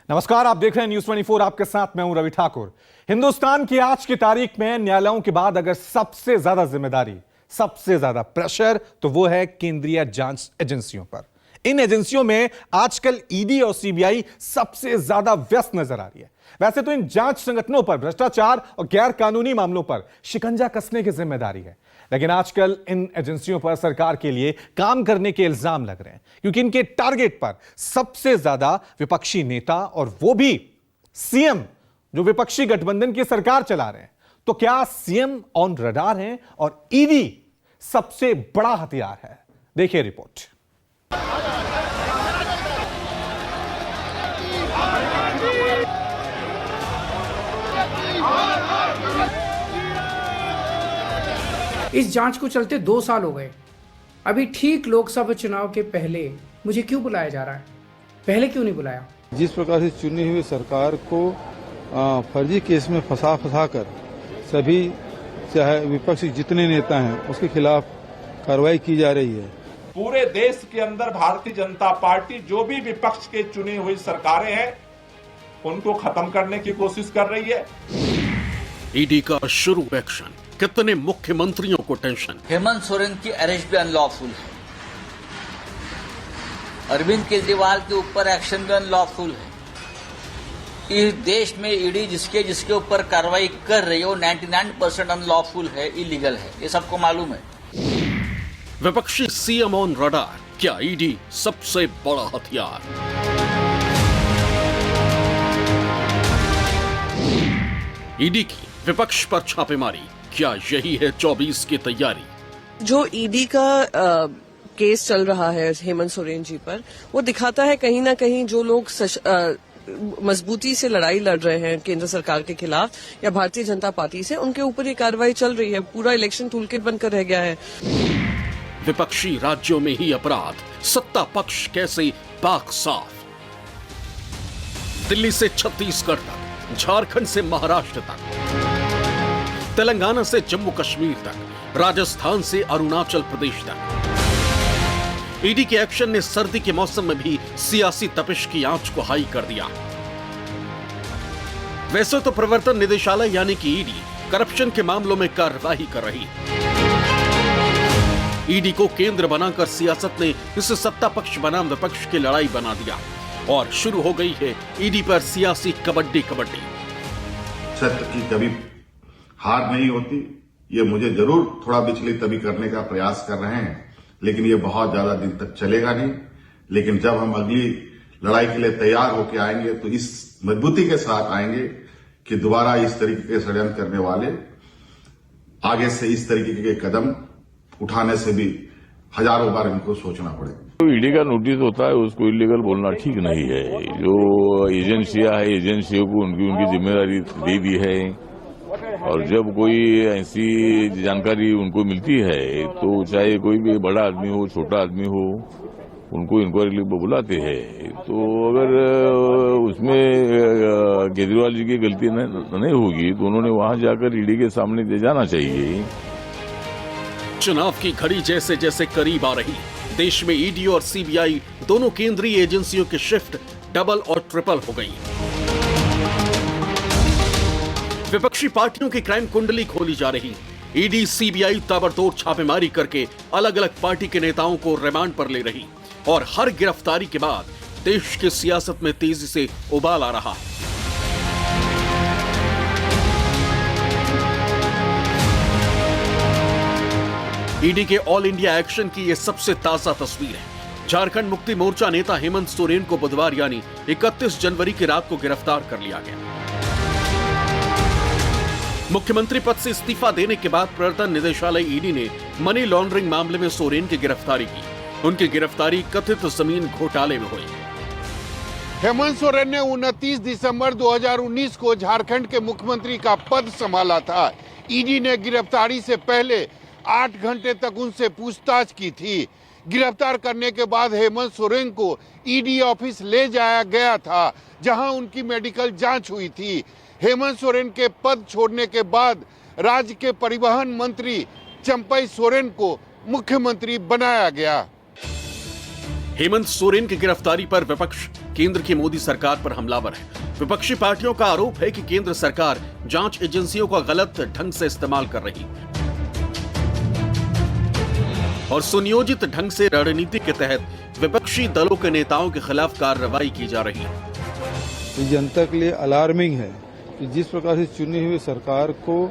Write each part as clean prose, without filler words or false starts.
नमस्कार, आप देख रहे हैं न्यूज 24। आपके साथ मैं हूं रवि ठाकुर। हिंदुस्तान की आज की तारीख में न्यायालयों के बाद अगर सबसे ज्यादा जिम्मेदारी, सबसे ज्यादा प्रेशर तो वो है केंद्रीय जांच एजेंसियों पर। इन एजेंसियों में आजकल ईडी और सीबीआई सबसे ज्यादा व्यस्त नजर आ रही है। वैसे तो इन जांच संगठनों पर भ्रष्टाचार और गैर कानूनी मामलों पर शिकंजा कसने की जिम्मेदारी है, लेकिन आजकल इन एजेंसियों पर सरकार के लिए काम करने के इल्जाम लग रहे हैं, क्योंकि इनके टारगेट पर सबसे ज्यादा विपक्षी नेता, और वो भी सीएम जो विपक्षी गठबंधन की सरकार चला रहे हैं। तो क्या सीएम ऑन रडार हैं और ईडी सबसे बड़ा हथियार है? देखिए रिपोर्ट। इस जांच को चलते 2 साल हो गए। अभी ठीक लोकसभा चुनाव के पहले मुझे क्यों बुलाया जा रहा है? पहले क्यों नहीं बुलाया? जिस प्रकार से चुनी हुई सरकार को फर्जी केस में फंसा कर सभी, चाहे विपक्ष जितने नेता हैं, उसके खिलाफ कार्रवाई की जा रही है। पूरे देश के अंदर भारतीय जनता पार्टी जो भी विपक्ष के चुनी हुई सरकारें हैं उनको खत्म करने की कोशिश कर रही है। ईडी का शुरू एक्शन, कितने मुख्यमंत्रियों को टेंशन। हेमंत सोरेन की अरेस्ट भी अनलॉफुल है। अरविंद केजरीवाल के ऊपर एक्शन भी अनलॉफुल है। इस देश में ईडी जिसके ऊपर कार्रवाई कर रही है वो 99% अनलॉफुल है, इलीगल है, ये सबको मालूम है। विपक्षी सीएम ऑन रडार, क्या ईडी सबसे बड़ा हथियार? ईडी की विपक्ष पर छापेमारी, क्या यही है 24 की तैयारी? जो ईडी का केस चल रहा है हेमंत सोरेन जी पर, वो दिखाता है कहीं ना कहीं जो लोग मजबूती से लड़ाई लड़ रहे हैं केंद्र सरकार के खिलाफ या भारतीय जनता पार्टी से, उनके ऊपर ये कार्रवाई चल रही है। पूरा इलेक्शन टूलकिट बनकर रह गया है। विपक्षी राज्यों में ही अपराध, सत्ता पक्ष कैसे पाक साफ? दिल्ली से छत्तीसगढ़ तक, झारखंड से महाराष्ट्र तक, तेलंगाना से जम्मू कश्मीर तक, राजस्थान से अरुणाचल प्रदेश तक, ईडी के एक्शन ने सर्दी के मौसम में भी सियासी तपिश की आंच को हाई कर दिया। वैसे तो प्रवर्तन निदेशालय यानी कि ईडी करप्शन के मामलों में कार्रवाई कर रही। ईडी को केंद्र बनाकर सियासत ने इसे सत्ता पक्ष बनाम विपक्ष की लड़ाई बना दिया और शुरू हो गई है ईडी पर सियासी कबड्डी। सत्य की कभी हार नहीं होती। ये मुझे जरूर थोड़ा विचलित अभी करने का प्रयास कर रहे हैं, लेकिन ये बहुत ज्यादा दिन तक चलेगा नहीं। लेकिन जब हम अगली लड़ाई के लिए तैयार होकर आएंगे तो इस मजबूती के साथ आएंगे कि दोबारा इस तरीके के षड्यंत्र करने वाले आगे से इस तरीके के कदम उठाने से भी हजारों बार इनको सोचना पड़ेगा। तो ईडी का नोटिस होता है, उसको इलीगल बोलना ठीक नहीं है। जो एजेंसियां है, एजेंसियों को उनकी जिम्मेदारी दे दी है, और जब कोई ऐसी जानकारी उनको मिलती है तो चाहे कोई भी बड़ा आदमी हो, छोटा आदमी हो, उनको इंक्वायरी के लिए बुलाते हैं। तो अगर उसमें केजरीवाल जी की गलती नहीं होगी तो उन्होंने वहां जाकर ईडी के सामने दे जाना चाहिए। चुनाव की घड़ी जैसे जैसे करीब आ रही, देश में ईडी और सीबीआई दोनों केंद्रीय एजेंसियों की शिफ्ट डबल और ट्रिपल हो गई। विपक्षी पार्टियों की क्राइम कुंडली खोली जा रही। ईडी सीबीआई ताबड़तोड़ छापेमारी करके अलग अलग पार्टी के नेताओं को रिमांड पर ले रही, और हर गिरफ्तारी के बाद देश की सियासत में तेजी से उबाल आ रहा। ईडी के ऑल इंडिया एक्शन की यह सबसे ताजा तस्वीर है। झारखंड मुक्ति मोर्चा नेता हेमंत सोरेन को बुधवार यानी 31 जनवरी की रात को गिरफ्तार कर लिया गया। मुख्यमंत्री पद से इस्तीफा देने के बाद प्रवर्तन निदेशालय ईडी ने मनी लॉन्ड्रिंग मामले में सोरेन की गिरफ्तारी की। उनकी गिरफ्तारी कथित जमीन घोटाले में हुई। हेमंत सोरेन ने 29 दिसंबर 2019 को झारखंड के मुख्यमंत्री का पद संभाला था। ईडी ने गिरफ्तारी से पहले 8 घंटे तक उनसे पूछताछ की थी। गिरफ्तार करने के बाद हेमंत सोरेन को ईडी ऑफिस ले जाया गया था, जहां उनकी मेडिकल जांच हुई थी। हेमंत सोरेन के पद छोड़ने के बाद राज्य के परिवहन मंत्री चंपई सोरेन को मुख्यमंत्री बनाया गया। हेमंत सोरेन की गिरफ्तारी पर विपक्ष केंद्र की मोदी सरकार पर हमलावर है। विपक्षी पार्टियों का आरोप है कि केंद्र सरकार जांच एजेंसियों का गलत ढंग से इस्तेमाल कर रही है और सुनियोजित ढंग से रणनीति के तहत विपक्षी दलों के नेताओं के खिलाफ कार्रवाई की जा रही है। ये जनता के लिए अलार्मिंग है कि जिस प्रकार से चुनी हुई सरकार को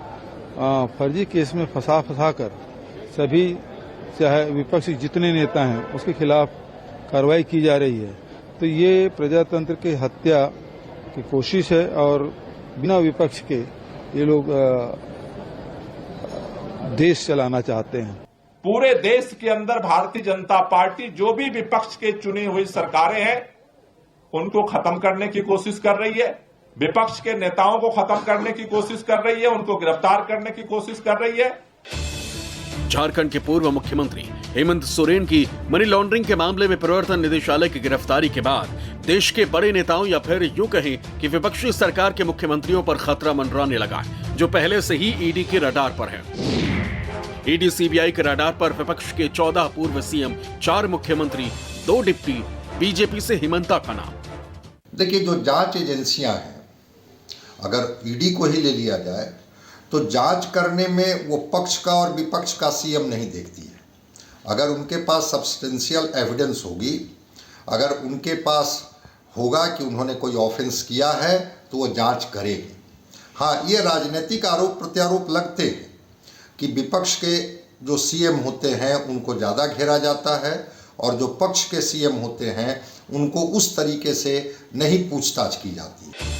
फर्जी केस में फंसा कर सभी चाहे विपक्षी जितने नेता हैं उसके खिलाफ कार्रवाई की जा रही है, तो ये प्रजातंत्र की हत्या की कोशिश है और बिना विपक्ष के ये लोग देश चलाना चाहते हैं। पूरे देश के अंदर भारतीय जनता पार्टी जो भी विपक्ष के चुनी हुई सरकारें हैं उनको खत्म करने की कोशिश कर रही है, विपक्ष के नेताओं को खत्म करने की कोशिश कर रही है, उनको गिरफ्तार करने की कोशिश कर रही है। झारखंड के पूर्व मुख्यमंत्री हेमंत सोरेन की मनी लॉन्ड्रिंग के मामले में प्रवर्तन निदेशालय की गिरफ्तारी के बाद देश के बड़े नेताओं या फिर यूं कहें कि विपक्षी सरकार के मुख्यमंत्रियों पर खतरा मंडराने लगा, जो पहले से ही ईडी के रडार पर है। ईडी सीबीआई के रडार पर विपक्ष के 14 पूर्व सीएम, 4 मुख्यमंत्री, 2 डिप्टी, बीजेपी से हिमंता का नाम। देखिए, जो जांच एजेंसियां हैं, अगर ईडी को ही ले लिया जाए तो जांच करने में वो पक्ष का और विपक्ष का सीएम नहीं देखती है। अगर उनके पास सब्सटेंशियल एविडेंस होगी, अगर उनके पास होगा कि उन्होंने कोई ऑफेंस किया है तो वो जांच करेगी। हाँ, ये राजनीतिक आरोप प्रत्यारोप लगते हैं कि विपक्ष के जो सीएम होते हैं उनको ज़्यादा घेरा जाता है और जो पक्ष के सीएम होते हैं उनको उस तरीके से नहीं पूछताछ की जाती है।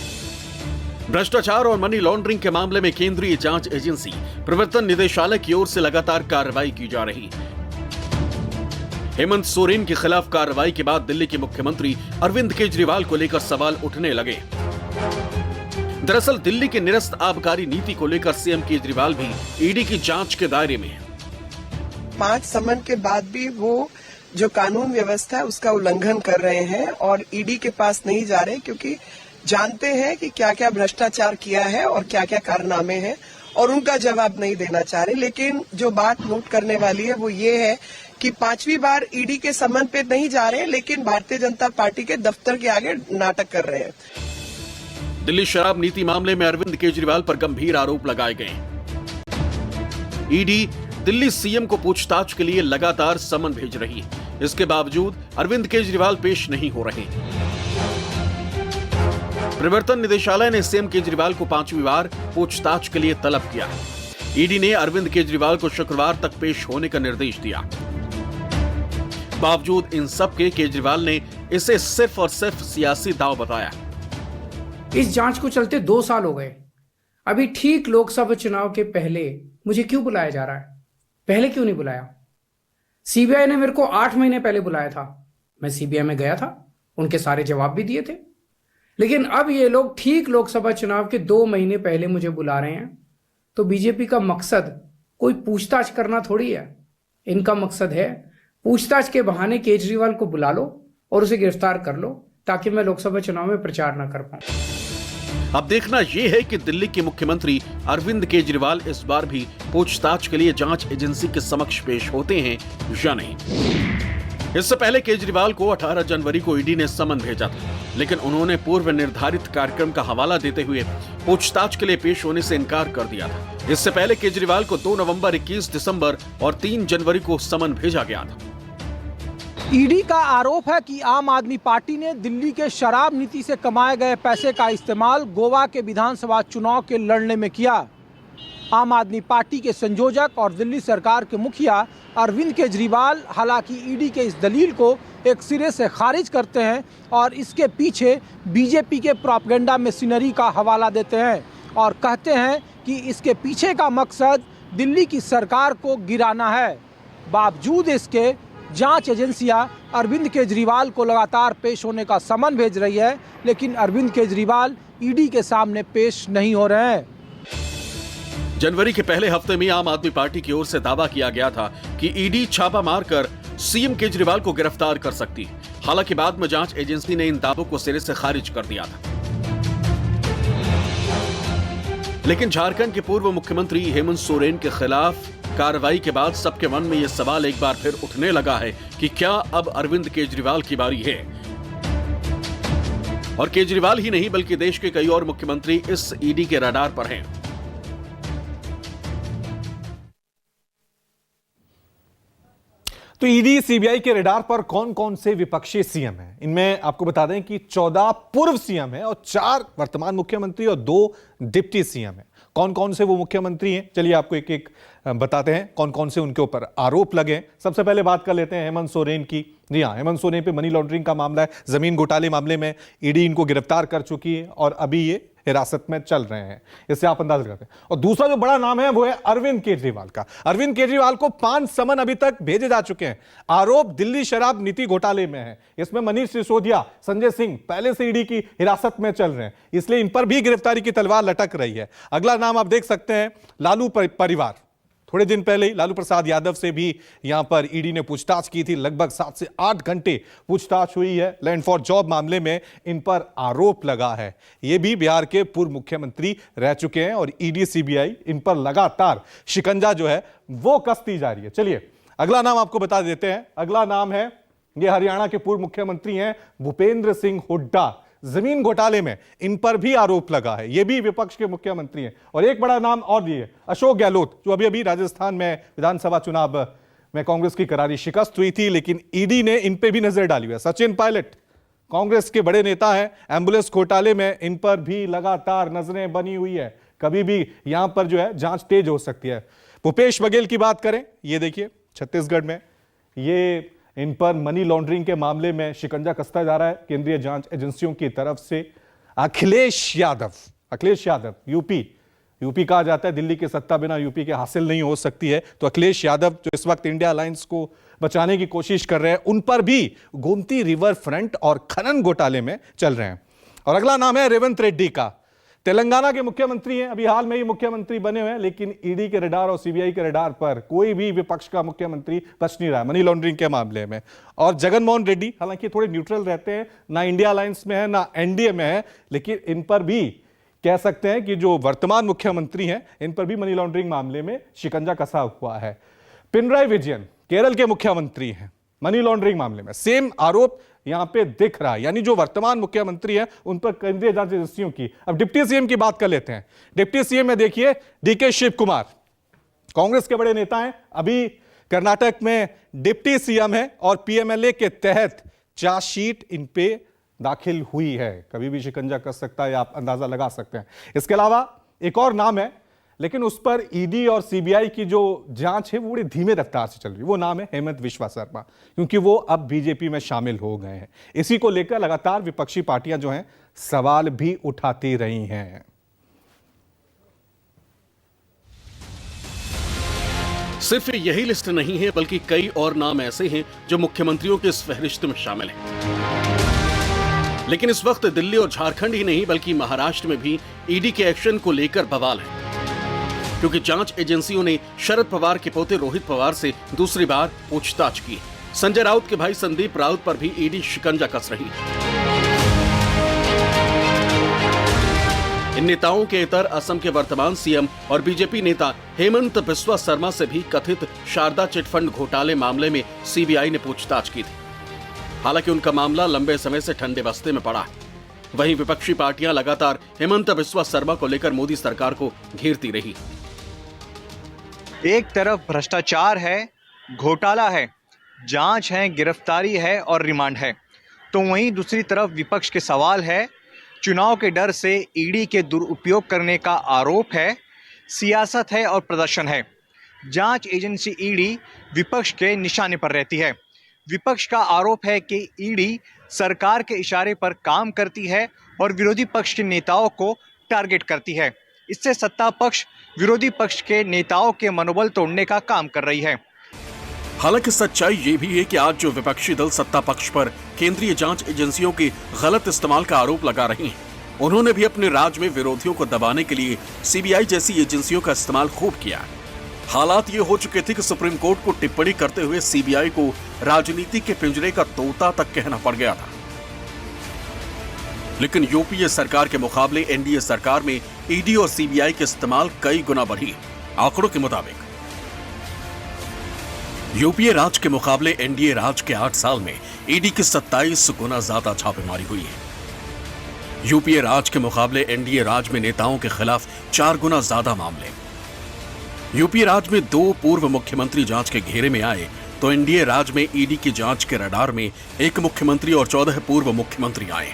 भ्रष्टाचार और मनी लॉन्ड्रिंग के मामले में केंद्रीय जांच एजेंसी प्रवर्तन निदेशालय की ओर से लगातार कार्रवाई की जा रही है। हेमंत सोरेन के खिलाफ कार्रवाई के बाद दिल्ली के मुख्यमंत्री अरविंद केजरीवाल को लेकर सवाल उठने लगे। दरअसल दिल्ली के निरस्त आबकारी नीति को लेकर सीएम केजरीवाल भी ईडी की जांच के दायरे में है। 5 समन के बाद भी वो जो कानून व्यवस्था है उसका उल्लंघन कर रहे हैं और ईडी के पास नहीं जा रहे, क्योंकि जानते हैं कि क्या क्या भ्रष्टाचार किया है और क्या क्या कारनामे हैं और उनका जवाब नहीं देना चाह रहे। लेकिन जो बात नोट करने वाली है वो ये है कि 5वीं बार ईडी के समन पे नहीं जा रहे, लेकिन भारतीय जनता पार्टी के दफ्तर के आगे नाटक कर रहे हैं। दिल्ली शराब नीति मामले में अरविंद केजरीवाल पर गंभीर आरोप लगाए गए। ईडी दिल्ली सीएम को पूछताछ के लिए लगातार समन भेज रही है। इसके बावजूद अरविंद केजरीवाल पेश नहीं हो रहे। प्रवर्तन निदेशालय ने सीएम केजरीवाल को 5वीं बार पूछताछ के लिए तलब किया। ईडी ने अरविंद केजरीवाल को शुक्रवार तक पेश होने का निर्देश दिया। बावजूद इन सब के केजरीवाल ने इसे सिर्फ और सिर्फ सियासी दांव बताया। इस जांच को चलते 2 साल हो गए। अभी ठीक लोकसभा चुनाव के पहले मुझे क्यों बुलाया जा रहा है? पहले क्यों नहीं बुलाया? सीबीआई ने मेरे को 8 महीने पहले बुलाया था। मैं सीबीआई में गया था, उनके सारे जवाब भी दिए थे। लेकिन अब ये लोग ठीक लोकसभा चुनाव के 2 महीने पहले मुझे बुला रहे हैं। तो बीजेपी का मकसद कोई पूछताछ करना थोड़ी है। इनका मकसद है पूछताछ के बहाने केजरीवाल को बुला लो और उसे गिरफ्तार कर लो, ताकि मैं लोकसभा चुनाव में प्रचार ना कर पाऊं। अब देखना यह है कि दिल्ली के मुख्यमंत्री अरविंद केजरीवाल इस बार भी पूछताछ के लिए जांच एजेंसी के समक्ष पेश होते हैं या नहीं। इससे पहले केजरीवाल को 18 जनवरी को ईडी ने समन भेजा था, लेकिन उन्होंने पूर्व निर्धारित कार्यक्रम का हवाला देते हुए पूछताछ के लिए पेश होने से इनकार कर दिया था। इससे पहले केजरीवाल को 2 नवंबर, 21 दिसंबर और 3 जनवरी को समन भेजा गया था। ईडी का आरोप है कि आम आदमी पार्टी ने दिल्ली के शराब नीति से कमाए गए पैसे का इस्तेमाल गोवा के विधानसभा चुनाव के लड़ने में किया। आम आदमी पार्टी के संयोजक और दिल्ली सरकार के मुखिया अरविंद केजरीवाल हालांकि ईडी के इस दलील को एक सिरे से खारिज करते हैं और इसके पीछे बीजेपी के प्रोपेगेंडा मशीनरी का हवाला देते हैं और कहते हैं कि इसके पीछे का मकसद दिल्ली की सरकार को गिराना है। बावजूद इसके जांच एजेंसियां अरविंद केजरीवाल को लगातार पेश होने का समन भेज रही है, लेकिन अरविंद केजरीवाल ईडी के सामने पेश नहीं हो रहे हैं। जनवरी के पहले हफ्ते में आम आदमी पार्टी की ओर से दावा किया गया था कि ईडी छापा मारकर सीएम केजरीवाल को गिरफ्तार कर सकती है। हालांकि बाद में जांच एजेंसी ने इन दावों को सिरे से खारिज कर दिया था। लेकिन झारखंड के पूर्व मुख्यमंत्री हेमंत सोरेन के खिलाफ कार्रवाई के बाद सबके मन में यह सवाल एक बार फिर उठने लगा है कि क्या अब अरविंद केजरीवाल की बारी है। और केजरीवाल ही नहीं बल्कि देश के कई और मुख्यमंत्री इस ईडी के रडार पर हैं। तो ईडी सीबीआई के रडार पर कौन कौन से विपक्षी सीएम हैं? इनमें आपको बता दें कि 14 पूर्व सीएम हैं और 4 वर्तमान मुख्यमंत्री और 2 डिप्टी सीएम हैं। कौन कौन से वो मुख्यमंत्री हैं, चलिए आपको एक एक बताते हैं कौन कौन से उनके ऊपर आरोप लगे हैं। सबसे पहले बात कर लेते हैं हेमंत सोरेन की। जी हां, हेमंत सोरेन पे मनी लॉन्ड्रिंग का मामला है। जमीन घोटाले मामले में ईडी इनको गिरफ्तार कर चुकी है और अभी ये हिरासत में चल रहे हैं। इससे आप अंदाजा करते हैं। और दूसरा जो बड़ा नाम है वो है अरविंद केजरीवाल का। अरविंद केजरीवाल को 5 समन अभी तक भेजे जा चुके हैं। आरोप दिल्ली शराब नीति घोटाले में है। इसमें मनीष सिसोदिया, संजय सिंह पहले से ईडी की हिरासत में चल रहे हैं, इसलिए इन पर भी गिरफ्तारी की तलवार लटक रही है। अगला नाम आप देख सकते हैं लालू परिवार। थोड़े दिन पहले ही लालू प्रसाद यादव से भी यहां पर ईडी ने पूछताछ की थी। लगभग 7 से 8 घंटे पूछताछ हुई है। लैंड फॉर जॉब मामले में इन पर आरोप लगा है। ये भी बिहार के पूर्व मुख्यमंत्री रह चुके हैं और ईडी सीबीआई इन पर लगातार शिकंजा जो है वो कसती जा रही है। चलिए अगला नाम आपको बता देते हैं। अगला नाम है, ये हरियाणा के पूर्व मुख्यमंत्री हैं भूपेंद्र सिंह हुड्डा। जमीन घोटाले में इन पर भी आरोप लगा है। ये भी विपक्ष के मुख्यमंत्री हैं। और एक बड़ा नाम और भी है, अशोक गहलोत, जो अभी अभी राजस्थान में विधानसभा चुनाव में कांग्रेस की करारी शिकस्त हुई थी, लेकिन ईडी ने इन पे भी नजर डाली हुई है। सचिन पायलट कांग्रेस के बड़े नेता हैं। एम्बुलेंस घोटाले में इन पर भी लगातार नजरें बनी हुई है। कभी भी यहां पर जो है जांच तेज हो सकती है। भूपेश बघेल की बात करें, ये देखिए छत्तीसगढ़ में ये इन पर मनी लॉन्ड्रिंग के मामले में शिकंजा कसता जा रहा है केंद्रीय जांच एजेंसियों की तरफ से। अखिलेश यादव यूपी कहा जाता है, दिल्ली की सत्ता बिना यूपी के हासिल नहीं हो सकती है। तो अखिलेश यादव जो इस वक्त इंडिया अलायंस को बचाने की कोशिश कर रहे हैं, उन पर भी गोमती रिवर फ्रंट और खनन घोटाले में चल रहे हैं। और अगला नाम है रेवंत रेड्डी का। तेलंगाना के मुख्यमंत्री हैं, अभी हाल में ही मुख्यमंत्री बने हुए हैं, लेकिन ईडी के रडार और सीबीआई के रडार पर कोई भी विपक्ष का मुख्यमंत्री बच नहीं रहा है मनी लॉन्ड्रिंग के मामले में। और जगनमोहन रेड्डी हालांकि थोड़े न्यूट्रल रहते हैं, ना इंडिया अलायंस में है ना एनडीए में है, लेकिन इन पर भी कह सकते हैं कि जो वर्तमान मुख्यमंत्री हैं इन पर भी मनी लॉन्ड्रिंग मामले में शिकंजा कसा हुआ है। पिनराई विजयन केरल के मुख्यमंत्री हैं, मनी लॉन्ड्रिंग मामले में सेम आरोप यहां पे दिख रहा है। यानी जो वर्तमान मुख्यमंत्री हैं उन पर केंद्रीय जांच एजेंसियों की। अब डिप्टी सीएम की बात कर लेते हैं। डिप्टी सीएम में देखिए डीके शिव कुमार, कांग्रेस के बड़े नेता हैं, अभी कर्नाटक में डिप्टी सीएम है और पीएमएलए के तहत चार्जशीट इन पे दाखिल हुई है। कभी भी शिकंजा कर सकता है, आप अंदाजा लगा सकते हैं। इसके अलावा एक और नाम है, लेकिन उस पर ईडी और सीबीआई की जो जांच है वो बड़ी धीमे रफ्तार से चल रही है। वो नाम है हेमंत विश्वा शर्मा, क्योंकि वो अब बीजेपी में शामिल हो गए हैं। इसी को लेकर लगातार विपक्षी पार्टियां जो हैं सवाल भी उठाती रही हैं। सिर्फ यही लिस्ट नहीं है, बल्कि कई और नाम ऐसे हैं जो मुख्यमंत्रियों के इस फहरिस्त में शामिल हैं। लेकिन इस वक्त दिल्ली और झारखंड ही नहीं बल्कि महाराष्ट्र में भी ईडी के एक्शन को लेकर बवाल है, क्योंकि जांच एजेंसियों ने शरद पवार के पोते रोहित पवार से दूसरी बार पूछताछ की। संजय राउत के भाई संदीप राउत पर भी ईडी शिकंजा कस रही है। इन नेताओं के इतर असम के वर्तमान सीएम और बीजेपी नेता हेमंत बिस्वा शर्मा से भी कथित शारदा चिटफंड घोटाले मामले में सीबीआई ने पूछताछ की थी। हालांकि उनका मामला लंबे समय से ठंडे बस्ते में पड़ा है। वहीं विपक्षी पार्टियां लगातार हेमंत बिस्वा शर्मा को लेकर मोदी सरकार को घेरती रही। एक तरफ भ्रष्टाचार है, घोटाला है, जांच है, गिरफ्तारी है और रिमांड है, तो वहीं दूसरी तरफ विपक्ष के सवाल है, चुनाव के डर से ईडी के दुरुपयोग करने का आरोप है, सियासत है और प्रदर्शन है। जांच एजेंसी ईडी विपक्ष के निशाने पर रहती है। विपक्ष का आरोप है कि ईडी सरकार के इशारे पर काम करती है और विरोधी पक्ष के नेताओं को टारगेट करती है। इससे सत्ता पक्ष विरोधी पक्ष के नेताओं के मनोबल तोड़ने का काम कर रही है। हालांकि सच्चाई ये भी है कि आज जो विपक्षी दल सत्ता पक्ष पर केंद्रीय जांच एजेंसियों के गलत इस्तेमाल का आरोप लगा रहे हैं, उन्होंने भी अपने राज में विरोधियों को दबाने के लिए सीबीआई जैसी एजेंसियों का इस्तेमाल खूब किया। हालात ये हो चुके थे कि सुप्रीम कोर्ट को टिप्पणी करते हुए सीबीआई को राजनीति के पिंजरे का तोता तक कहना पड़ गया था। लेकिन यूपीए सरकार के मुकाबले एनडीए सरकार में ईडी और सीबीआई के इस्तेमाल कई गुना बढ़ी। आंकड़ों के मुताबिक यूपीए राज के मुकाबले एनडीए राज के 8 साल में ईडी की 27 गुना ज्यादा छापेमारी हुई है। यूपीए राज के मुकाबले एनडीए राज में नेताओं के खिलाफ 4 गुना ज्यादा मामले। यूपीए राज में 2 पूर्व मुख्यमंत्री जांच के घेरे में आए तो एनडीए राज में ईडी की जांच के रडार में 1 मुख्यमंत्री और 14 पूर्व मुख्यमंत्री आए।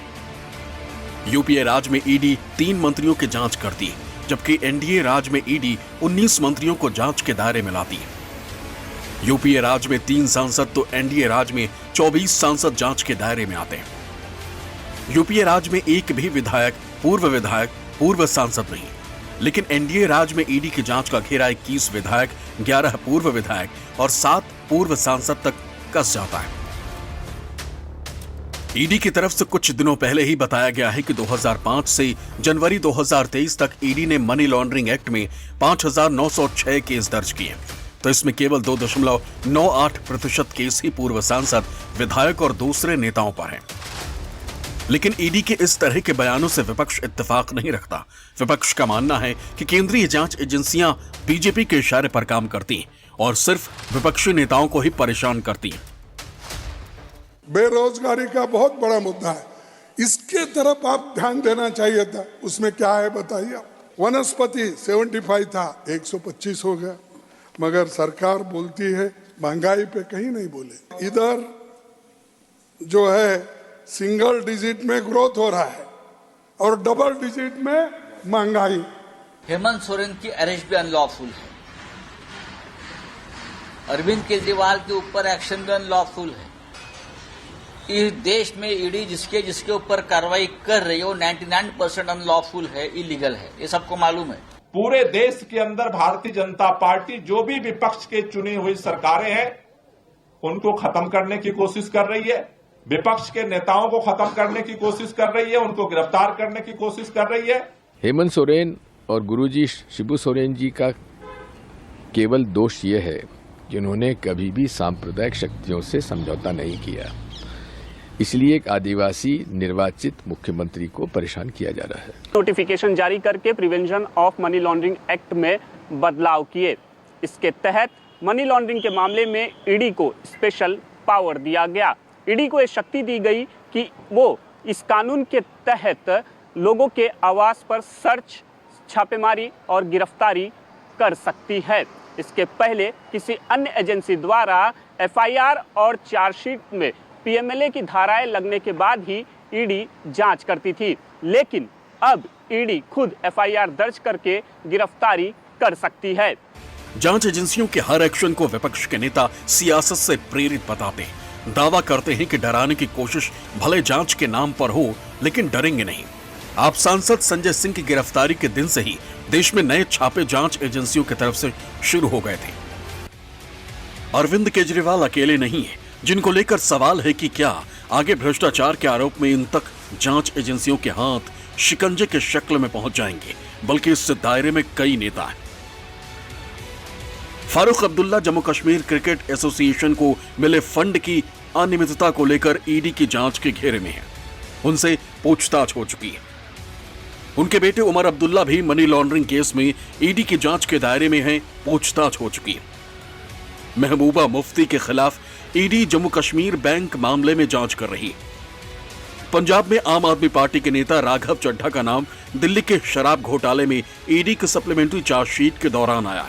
यूपीए राज में ईडी 3 मंत्रियों की जांच करती, जबकि एनडीए राज में ईडी 19 मंत्रियों को जांच के दायरे में लाती। यूपीए राज में 3 सांसद तो एनडीए राज में 24 सांसद जांच के दायरे में आते हैं। यूपीए राज में एक भी विधायक, पूर्व सांसद नहीं, लेकिन एनडीए राज में ईडी की जांच का घेरा 21 विधायक, 11 पूर्व विधायक और 7 पूर्व सांसद तक कस जाता है। ईडी की तरफ से कुछ दिनों पहले ही बताया गया है कि 2005 से जनवरी 2023 तक ईडी ने मनी लॉन्ड्रिंग एक्ट में 5,906 केस दर्ज किए, तो इसमें केवल 2.98% केस ही पूर्व सांसद, विधायक और दूसरे नेताओं पर हैं। लेकिन ईडी के इस तरह के बयानों से विपक्ष इत्तेफाक नहीं रखता। विपक्ष का मानना है कि केंद्रीय जांच एजेंसियां बीजेपी के इशारे पर काम करती और सिर्फ विपक्षी नेताओं को ही परेशान करती हैं। बेरोजगारी का बहुत बड़ा मुद्दा है, इसके तरफ आप ध्यान देना चाहिए था। उसमें क्या है बताइए आप। वनस्पति 75 था, 125 हो गया, मगर सरकार बोलती है महंगाई पे कहीं नहीं बोले। इधर जो है सिंगल डिजिट में ग्रोथ हो रहा है और डबल डिजिट में महंगाई। हेमंत सोरेन की अरेस्ट भी अनलॉफुल है। अरविंद केजरीवाल के ऊपर एक्शन भी अनलॉफुल है। इस देश में ईडी जिसके ऊपर कार्रवाई कर रही है वो 99% अनलॉफुल है, इलीगल है, ये सबको मालूम है। पूरे देश के अंदर भारतीय जनता पार्टी जो भी विपक्ष के चुनी हुई सरकारें हैं उनको खत्म करने की कोशिश कर रही है, विपक्ष के नेताओं को खत्म करने की कोशिश कर रही है, उनको गिरफ्तार करने की कोशिश कर रही है। हेमंत सोरेन और गुरुजी शिबू सोरेन जी का केवल दोष ये है कि उन्होंने कभी भी सांप्रदायिक शक्तियों से समझौता नहीं किया, इसलिए एक आदिवासी निर्वाचित मुख्यमंत्री को परेशान किया जा रहा है। नोटिफिकेशन जारी करके prevention of money laundering act में बदलाव किए। इसके तहत मनी लॉन्ड्रिंग के मामले में ईडी को स्पेशल पावर दिया गया। ईडी को यह शक्ति दी गई कि वो इस कानून के तहत लोगों के आवास पर सर्च, छापेमारी और गिरफ्तारी कर सकती है। इसके पहले किसी अन्य एजेंसी द्वारा एफआईआर और चार्जशीट में पीएमएलए की धाराएं लगने के बाद ही ईडी जांच करती थी, लेकिन अब ईडी खुद एफआईआर दर्ज करके गिरफ्तारी कर सकती है। जांच एजेंसियों के हर एक्शन को विपक्ष के नेता सियासत से प्रेरित बताते हैं, दावा करते हैं कि डराने की कोशिश भले जांच के नाम पर हो, लेकिन डरेंगे नहीं। आप सांसद संजय सिंह की गिरफ्तारी के दिन से ही देश में नए छापे जांच एजेंसियों की तरफ से शुरू हो गए थे। अरविंद केजरीवाल अकेले नहीं है जिनको लेकर सवाल है कि क्या आगे भ्रष्टाचार के आरोप में इन तक जांच एजेंसियों के हाथ शिकंजे के शक्ल में पहुंच जाएंगे, बल्कि इस दायरे में कई नेता हैं। फारूक अब्दुल्ला जम्मू कश्मीर क्रिकेट एसोसिएशन को मिले फंड की अनियमितता को लेकर ईडी की जांच के घेरे में है। उनसे पूछताछ हो चुकी है। उनके बेटे उमर अब्दुल्ला भी मनी लॉन्ड्रिंग केस में ईडी की जांच के दायरे में हैं, पूछताछ हो चुकी है। महबूबा मुफ्ती के खिलाफ ईडी जम्मू कश्मीर बैंक मामले में जांच कर रही है। पंजाब में आम आदमी पार्टी के नेता राघव चड्ढा का नाम दिल्ली के शराब घोटाले में ईडी की सप्लीमेंट्री चार्जशीट के दौरान आया।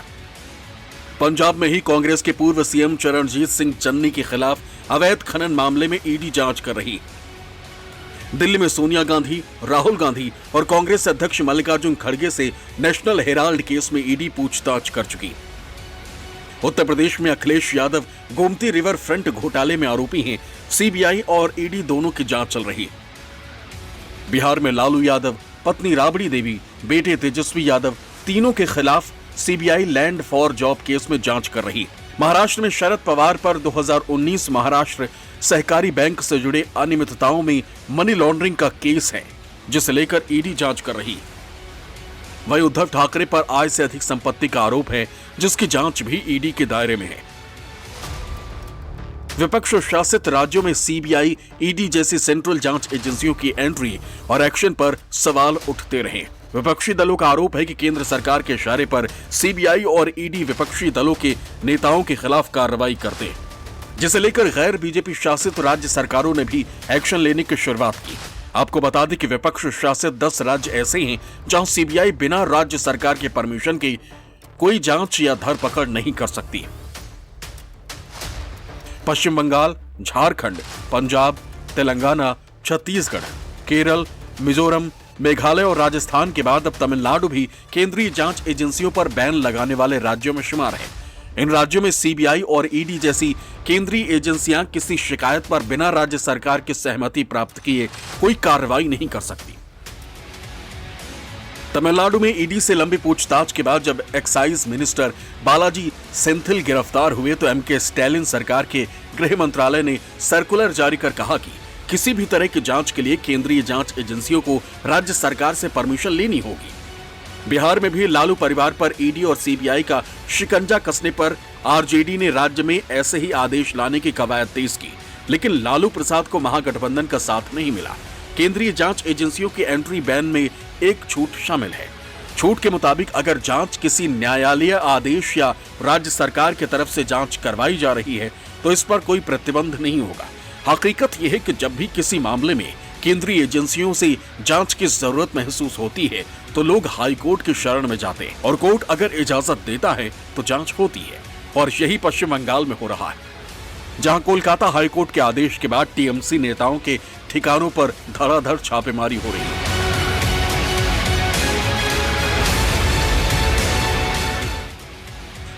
पंजाब में ही कांग्रेस के पूर्व सीएम चरणजीत सिंह चन्नी के खिलाफ अवैध खनन मामले में ईडी जांच कर रही है। दिल्ली में सोनिया गांधी, राहुल गांधी और कांग्रेस अध्यक्ष मल्लिकार्जुन खड़गे से नेशनल हेराल्ड केस में ईडी पूछताछ कर चुकी। उत्तर प्रदेश में अखिलेश यादव गोमती रिवर फ्रंट घोटाले में आरोपी हैं। सीबीआई और ईडी दोनों की जांच चल रही है। बिहार में लालू यादव, पत्नी राबड़ी देवी, बेटे तेजस्वी यादव, तीनों के खिलाफ CBI land for job case में जांच कर रही। महाराष्ट्र में शरद पवार पर 2019 महाराष्ट्र सहकारी बैंक से जुड़े अनियमितताओं में मनी लॉन्ड्रिंग का केस है, जिसे लेकर ईडी जांच कर रही। वहीं उद्धव ठाकरे पर आय से अधिक संपत्ति का आरोप है, जिसकी जांच भी ईडी के दायरे में है। विपक्ष शासित राज्यों में सीबीआई, ईडी जैसी सेंट्रल जांच एजेंसियों की एंट्री और एक्शन पर सवाल उठते रहे। विपक्षी दलों का आरोप है कि केंद्र सरकार के इशारे पर सीबीआई और ईडी विपक्षी दलों के नेताओं के खिलाफ कार्रवाई करते हैं, जिसे लेकर गैर बीजेपी शासित राज्य सरकारों ने भी एक्शन लेने की शुरुआत की। आपको बता दें कि विपक्ष शासित 10 राज्य ऐसे हैं जहां सीबीआई बिना राज्य सरकार के परमिशन के कोई जांच या धरपकड़ नहीं कर सकती। पश्चिम बंगाल, झारखंड, पंजाब, तेलंगाना, छत्तीसगढ़, केरल, मिजोरम, मेघालय और राजस्थान के बाद अब तमिलनाडु भी केंद्रीय जांच एजेंसियों पर बैन लगाने वाले राज्यों में शुमार है। इन राज्यों में सीबीआई और ईडी जैसी केंद्रीय एजेंसियां किसी शिकायत पर बिना राज्य सरकार की सहमति प्राप्त किए कोई कार्रवाई नहीं कर सकती। तमिलनाडु में ईडी से लंबी पूछताछ के बाद जब एक्साइज मिनिस्टर बालाजी सेंथिल गिरफ्तार हुए तो एमके स्टैलिन सरकार के गृह मंत्रालय ने सर्कुलर जारी कर कहा कि किसी भी तरह की जांच के लिए केंद्रीय जांच एजेंसियों को राज्य सरकार से परमिशन लेनी होगी। बिहार में भी लालू परिवार पर ईडी और सीबीआई का शिकंजा कसने पर आरजेडी ने राज्य में ऐसे ही आदेश लाने की कवायद तेज की, लेकिन लालू प्रसाद को महागठबंधन का साथ नहीं मिला। केंद्रीय जांच एजेंसियों की एंट्री बैन में एक छूट शामिल है। छूट के मुताबिक अगर जांच किसी न्यायालय आदेश या राज्य सरकार की तरफ से जांच करवाई जा रही है तो इस पर कोई प्रतिबंध नहीं होगा। हकीकत यह है कि जब भी किसी मामले में केंद्रीय एजेंसियों से जांच की जरूरत महसूस होती है तो लोग हाई कोर्ट की शरण में जाते हैं और कोर्ट अगर इजाजत देता है तो जांच होती है। और यही पश्चिम बंगाल में हो रहा है, जहां कोलकाता हाई कोर्ट के आदेश के बाद टीएमसी नेताओं के ठिकानों पर धड़ाधड़ छापेमारी हो रही है।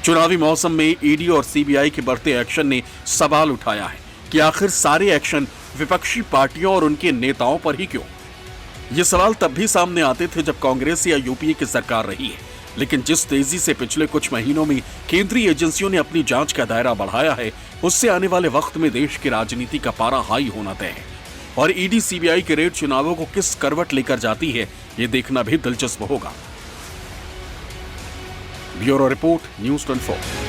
चुनावी मौसम में ईडी और सीबीआई के बढ़ते एक्शन ने सवाल उठाया है कि आखिर सारे एक्शन विपक्षी पार्टियों और उनके नेताओं पर ही क्यों। ये सवाल तब भी सामने आते थे जब कांग्रेस या यूपीए की सरकार रही है, लेकिन जिस तेजी से पिछले कुछ महीनों में केंद्रीय एजेंसियों ने अपनी जांच का दायरा बढ़ाया है, उससे आने वाले वक्त में देश की राजनीति का पारा हाई होना तय है। और ईडी सीबीआई के रेड चुनावों को किस करवट लेकर जाती है, ये देखना भी दिलचस्प होगा। Bureau report, news 24।